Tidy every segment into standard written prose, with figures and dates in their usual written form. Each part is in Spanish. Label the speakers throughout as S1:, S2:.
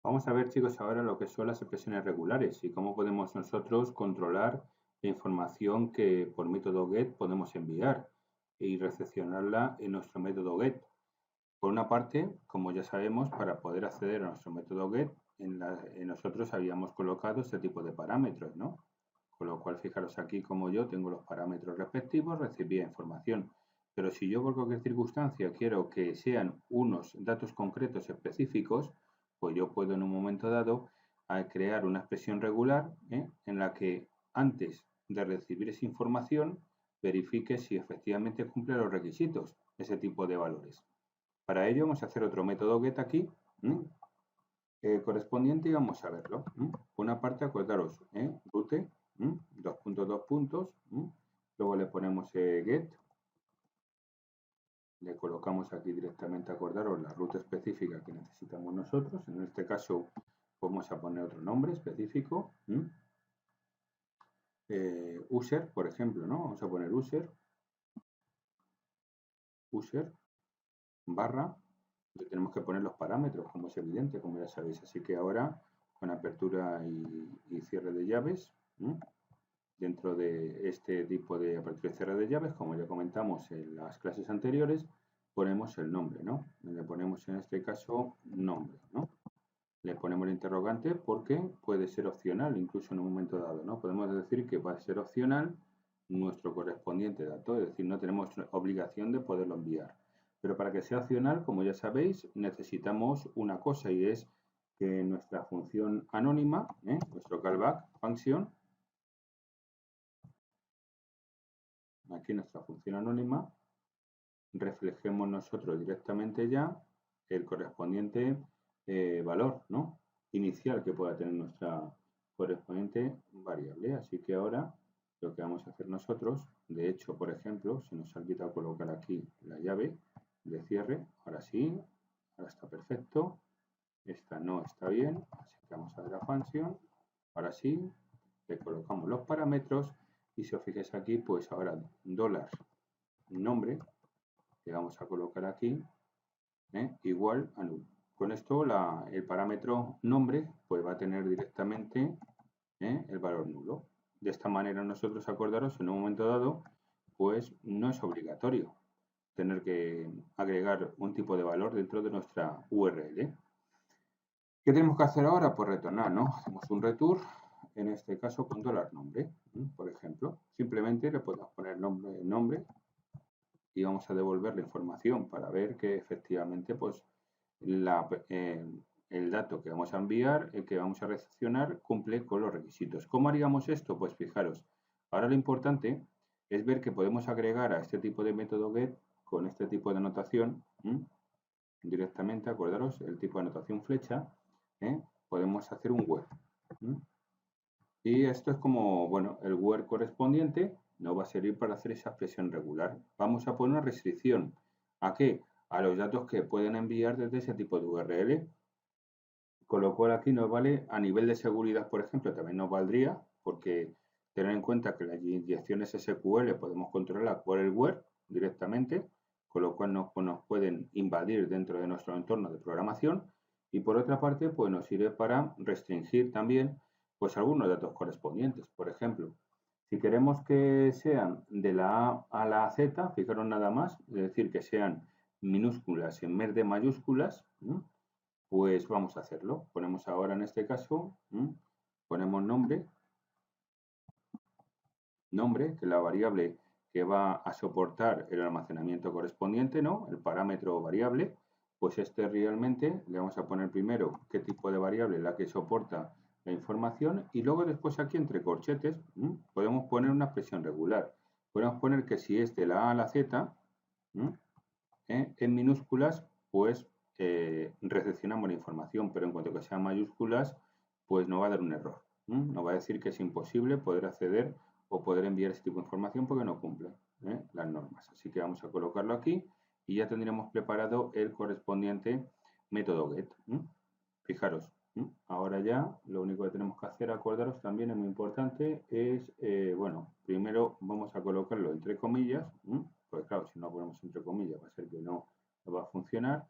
S1: Vamos a ver, chicos, ahora lo que son las expresiones regulares y cómo podemos nosotros controlar la información que por método get podemos enviar y recepcionarla en nuestro método get. Por una parte, como ya sabemos, para poder acceder a nuestro método get, en nosotros habíamos colocado este tipo de parámetros, ¿no? Con lo cual, fijaros aquí como yo tengo los parámetros respectivos, recibía información. Pero si yo por cualquier circunstancia quiero que sean unos datos concretos específicos, pues yo puedo en un momento dado crear una expresión regular en la que antes de recibir esa información verifique si efectivamente cumple los requisitos, ese tipo de valores. Para ello vamos a hacer otro método get aquí, correspondiente y vamos a verlo. Por una parte, acordaros, route, dos puntos, luego le ponemos get, le colocamos aquí directamente, acordaros, la ruta específica que necesitamos nosotros. En este caso, vamos a poner otro nombre específico. User, por ejemplo, ¿no? Vamos a poner user barra, le tenemos que poner los parámetros, como es evidente, como ya sabéis. Así que ahora, con apertura y cierre de llaves, dentro de este tipo de apertura y cierre de llaves, como ya comentamos en las clases anteriores, ponemos el nombre, ¿no? Le ponemos en este caso nombre, ¿no? Le ponemos el interrogante porque puede ser opcional, incluso en un momento dado, ¿no? Podemos decir que va a ser opcional nuestro correspondiente dato, es decir, no tenemos obligación de poderlo enviar. Pero para que sea opcional, como ya sabéis, necesitamos una cosa y es que nuestra función anónima, nuestro callback function, aquí nuestra función anónima, reflejemos nosotros directamente ya el correspondiente valor, ¿no? Inicial que pueda tener nuestra correspondiente variable. Así que ahora lo que vamos a hacer nosotros, de hecho, por ejemplo, se nos ha olvidado colocar aquí la llave de cierre. Ahora sí, ahora está perfecto. Esta no está bien, así que vamos a ver la función. Ahora sí, le colocamos los parámetros y si os fijáis aquí, pues ahora dólar nombre que vamos a colocar aquí, igual a null. Con esto el parámetro nombre pues va a tener directamente el valor nulo. De esta manera nosotros, acordaros, en un momento dado, pues no es obligatorio tener que agregar un tipo de valor dentro de nuestra URL. ¿Qué tenemos que hacer ahora? Pues retornar, ¿no? Hacemos un return, en este caso con nombre, por ejemplo. Simplemente le podemos poner nombre y vamos a devolver la información para ver que efectivamente pues el dato que vamos a enviar, el que vamos a recepcionar, cumple con los requisitos. ¿Cómo haríamos esto? Pues fijaros, ahora lo importante es ver que podemos agregar a este tipo de método get con este tipo de anotación directamente, acordaros, el tipo de anotación flecha, podemos hacer un where. Y esto es como, bueno, el where correspondiente no va a servir para hacer esa expresión regular. Vamos a poner una restricción. ¿A qué? A los datos que pueden enviar desde ese tipo de URL. Con lo cual aquí nos vale a nivel de seguridad, por ejemplo, también nos valdría, porque tener en cuenta que las inyecciones SQL podemos controlar por el where directamente, con lo cual nos pueden invadir dentro de nuestro entorno de programación. Y por otra parte, pues nos sirve para restringir también pues algunos datos correspondientes. Por ejemplo, si queremos que sean de la A a la Z, fijaros nada más, es decir, que sean minúsculas en vez de mayúsculas, pues vamos a hacerlo. Ponemos ahora en este caso, ponemos nombre, que es la variable que va a soportar el almacenamiento correspondiente, ¿no? El parámetro variable, pues este realmente le vamos a poner primero qué tipo de variable es la que soporta la información y luego después aquí entre corchetes podemos poner una expresión regular. Podemos poner que si es de la A a la Z, en minúsculas, pues recepcionamos la información, pero en cuanto que sean mayúsculas, pues nos va a dar un error. Nos va a decir que es imposible poder acceder o poder enviar ese tipo de información porque no cumple las normas. Así que vamos a colocarlo aquí y ya tendremos preparado el correspondiente método get. Fijaros, ahora ya lo único que tenemos que hacer, acordaros, también es muy importante, es, bueno, primero vamos a colocarlo entre comillas, pues claro, si no lo ponemos entre comillas va a ser que no va a funcionar,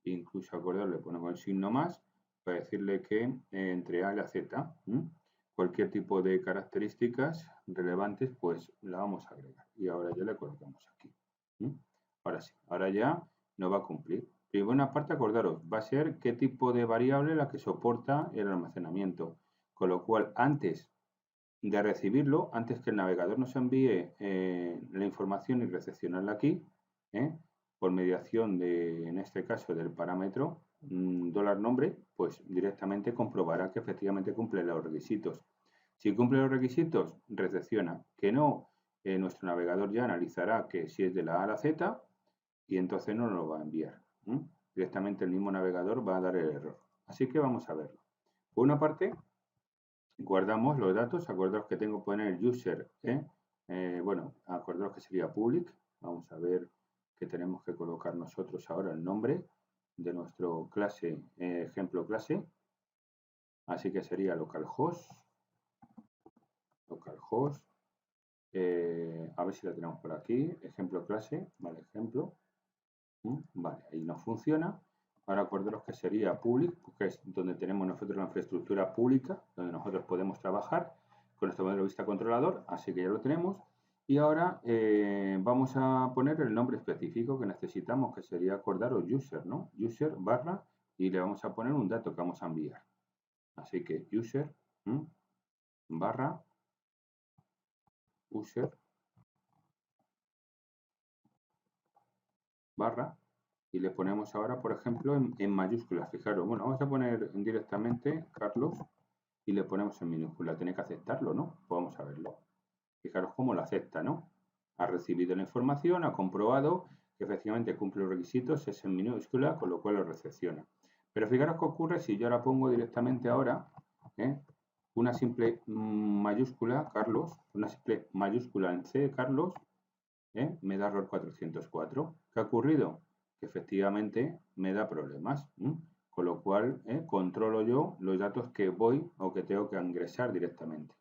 S1: incluso acordaros, le ponemos el signo más, para decirle que entre A y la Z, cualquier tipo de características relevantes, pues la vamos a agregar. Y ahora ya le colocamos aquí. Ahora sí, ahora ya no va a cumplir. Primera parte, acordaros, va a ser qué tipo de variable la que soporta el almacenamiento. Con lo cual, antes de recibirlo, antes que el navegador nos envíe la información y recepcionarla aquí, por mediación de, en este caso, del parámetro $nombre, pues directamente comprobará que efectivamente cumple los requisitos. Si cumple los requisitos, recepciona. Que no, nuestro navegador ya analizará que si es de la A a la Z y entonces no nos lo va a enviar. Directamente el mismo navegador va a dar el error. Así que vamos a verlo. Por una parte, guardamos los datos. Acordaos que tengo que poner user, bueno, acordaos que sería public. Vamos a ver que tenemos que colocar nosotros ahora el nombre de nuestro clase, ejemplo clase. Así que sería localhost. A ver si la tenemos por aquí. Ejemplo clase, vale, ejemplo. Vale, ahí no funciona. Ahora acordaros que sería public, porque es donde tenemos nosotros la infraestructura pública, donde nosotros podemos trabajar con nuestro modelo de vista controlador, así que ya lo tenemos. Y ahora vamos a poner el nombre específico que necesitamos, que sería, acordaros, user, ¿no? User barra, y le vamos a poner un dato que vamos a enviar. Así que user barra user barra, y le ponemos ahora, por ejemplo, en mayúsculas. Fijaros, bueno, vamos a poner directamente Carlos y le ponemos en minúscula. Tiene que aceptarlo, ¿no? Pues vamos a verlo. Fijaros cómo lo acepta, ¿no? Ha recibido la información, ha comprobado que efectivamente cumple los requisitos, es en minúscula, con lo cual lo recepciona. Pero fijaros qué ocurre si yo ahora pongo directamente ahora una simple mayúscula, Carlos, una simple mayúscula en C, Carlos, me da error 404. ¿Qué ha ocurrido? Que efectivamente me da problemas. Con lo cual controlo yo los datos que voy o que tengo que ingresar directamente.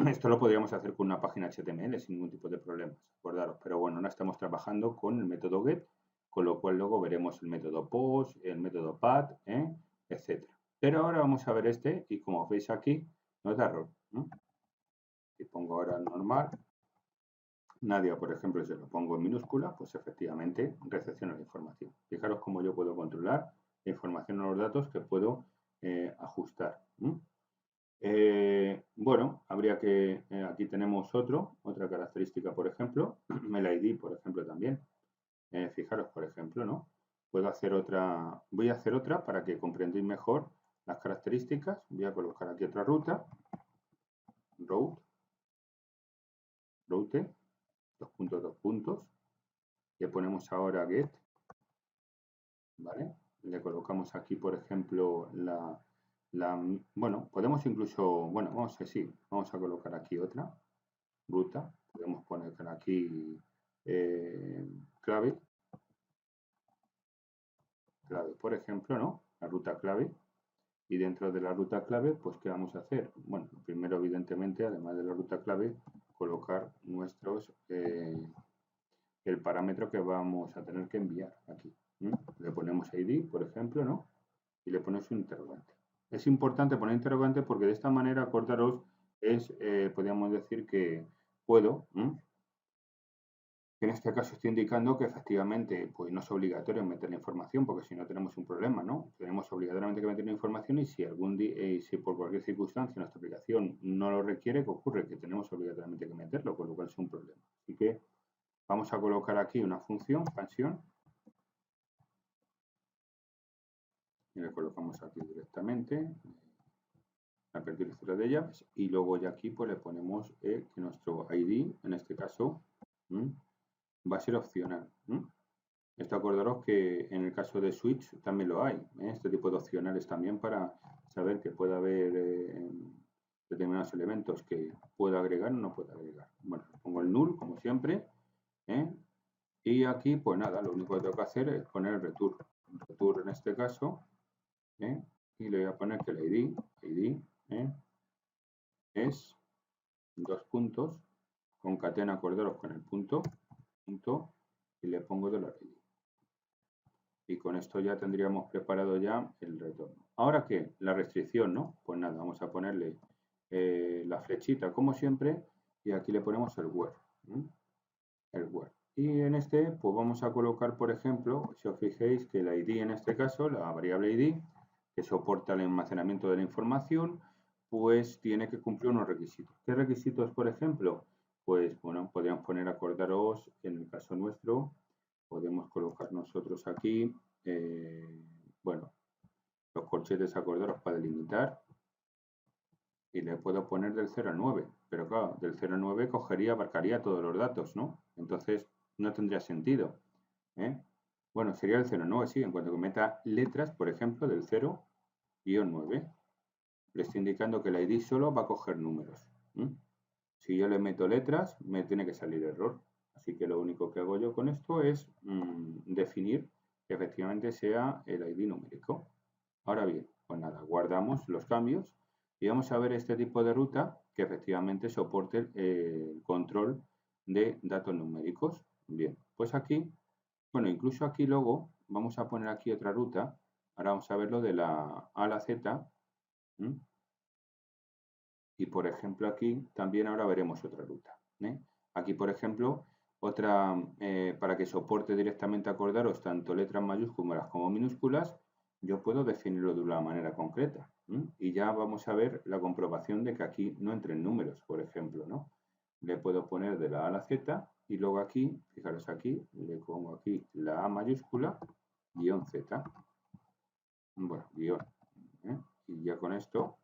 S1: Esto lo podríamos hacer con una página HTML sin ningún tipo de problemas, acordaros. Pero bueno, no estamos trabajando con el método get, con lo cual luego veremos el método post, el método pad, etc. Pero ahora vamos a ver este y como veis aquí nos da error. Si pongo ahora el normal, Nadia, por ejemplo, si lo pongo en minúscula, pues efectivamente recepciona la información. Fijaros cómo yo puedo controlar la información o los datos que puedo ajustar. Bueno, habría que, aquí tenemos otra característica, por ejemplo, el ID, por ejemplo, también. Fijaros, por ejemplo, ¿no? Puedo hacer otra, voy a hacer otra para que comprendáis mejor las características. Voy a colocar aquí otra ruta, route, 2 puntos, le ponemos ahora get, ¿vale? Le colocamos aquí, por ejemplo, bueno, podemos incluso, bueno, vamos a colocar aquí otra ruta, podemos poner aquí clave, por ejemplo, ¿no? La ruta clave. Y dentro de la ruta clave, pues, ¿qué vamos a hacer? Bueno, primero, evidentemente, además de la ruta clave, colocar el parámetro que vamos a tener que enviar aquí. Le ponemos ID, por ejemplo, ¿no? Y le ponemos un interrogante. Es importante poner interrogante porque de esta manera, acordaros, podríamos decir que puedo, que en este caso estoy indicando que efectivamente pues no es obligatorio meter la información porque si no tenemos un problema, ¿no? Tenemos obligatoriamente que meter la información y si si por cualquier circunstancia nuestra aplicación no lo requiere, ¿qué ocurre? Que tenemos obligatoriamente que meterlo, con lo cual es un problema. Así que vamos a colocar aquí una función, expansión, y le colocamos aquí directamente la apertura de llaves y luego ya aquí pues le ponemos que nuestro ID, en este caso, va a ser opcional. Esto acordaros que en el caso de switch también lo hay, este tipo de opcionales también para saber que puede haber determinados elementos que puedo agregar o no puedo agregar. Bueno, pongo el null como siempre, y aquí pues nada, lo único que tengo que hacer es poner el return en este caso, y le voy a poner que el ID es 2 puntos, concatena, acordaros con el punto, y le pongo $ID. Y con esto ya tendríamos preparado ya el retorno. ¿Ahora qué? La restricción, ¿no? Pues nada, vamos a ponerle la flechita como siempre y aquí le ponemos el where. El where. Y en este, pues vamos a colocar, por ejemplo, si os fijéis que el ID en este caso, la variable ID, que soporta el almacenamiento de la información, pues tiene que cumplir unos requisitos. ¿Qué requisitos, por ejemplo? Pues bueno, podríamos poner, acordaros, en el caso nuestro, podemos colocar nosotros aquí, bueno, los corchetes, acordaros, para delimitar, y le puedo poner del 0 al 9, pero claro, del 0 al 9 cogería, abarcaría todos los datos, ¿no? Entonces no tendría sentido. Bueno, sería el 0 al 9, sí, en cuanto que meta letras, por ejemplo, del 0-9, le estoy indicando que el ID solo va a coger números. Si yo le meto letras, me tiene que salir error. Así que lo único que hago yo con esto es definir que efectivamente sea el ID numérico. Ahora bien, pues nada, guardamos los cambios y vamos a ver este tipo de ruta que efectivamente soporte el control de datos numéricos. Bien, pues aquí, bueno, incluso aquí luego vamos a poner aquí otra ruta. Ahora vamos a ver lo de la A a la Z. Y por ejemplo aquí también ahora veremos otra ruta. Aquí por ejemplo otra para que soporte directamente, acordaros, tanto letras mayúsculas como minúsculas, yo puedo definirlo de una manera concreta. Y ya vamos a ver la comprobación de que aquí no entren números, por ejemplo, ¿no? Le puedo poner de la A a la Z y luego aquí, fijaros aquí, le pongo aquí la A mayúscula, guión Z. Bueno, guión. Y ya con esto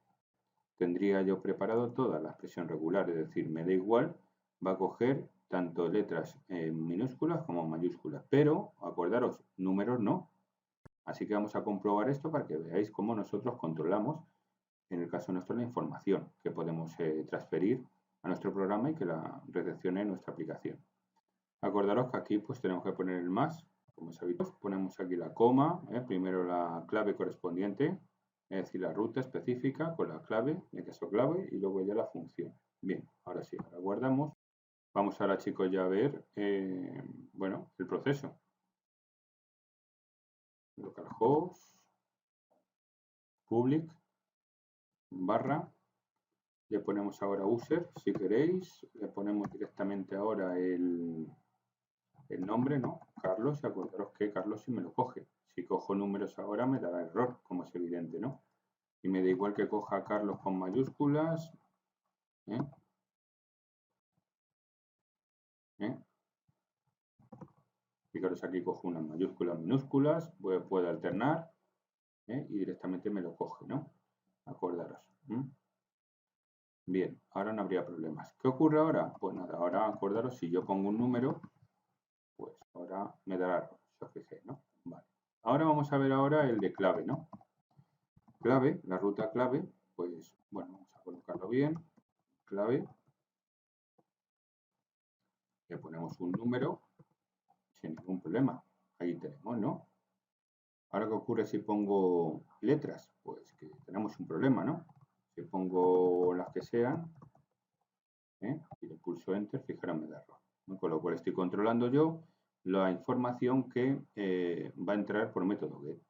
S1: tendría yo preparado toda la expresión regular, es decir, me da igual, va a coger tanto letras minúsculas como mayúsculas, pero acordaros, números no. Así que vamos a comprobar esto para que veáis cómo nosotros controlamos, en el caso nuestro, la información que podemos transferir a nuestro programa y que la recepcione en nuestra aplicación. Acordaros que aquí pues tenemos que poner el más, como sabéis, ponemos aquí la coma, primero la clave correspondiente, es decir, la ruta específica con la clave, en el caso clave, y luego ya la función. Bien, ahora sí, ahora guardamos. Vamos ahora, chicos, ya a ver, bueno, el proceso. Localhost, public, barra, le ponemos ahora user, si queréis, le ponemos directamente ahora el nombre, ¿no? Carlos, y acordaros que Carlos sí me lo coge. Si cojo números ahora me dará error, como es evidente, ¿no? Y me da igual que coja Carlos con mayúsculas. Fijaros aquí, cojo unas mayúsculas, minúsculas, puedo alternar y directamente me lo coge, ¿no? Acordaros. Bien, ahora no habría problemas. ¿Qué ocurre ahora? Pues nada, ahora acordaros, si yo pongo un número, pues ahora me dará error, si os fijéis, ¿no? Vale. Ahora vamos a ver ahora el de clave, ¿no? Clave, la ruta clave, pues bueno, vamos a colocarlo bien. Clave. Le ponemos un número sin ningún problema. Ahí tenemos, ¿no? Ahora, ¿qué ocurre si pongo letras? Pues que tenemos un problema, ¿no? Si pongo las que sean, y le pulso Enter, fijaros, me da error. Con lo cual estoy controlando yo la información que va a entrar por método GET.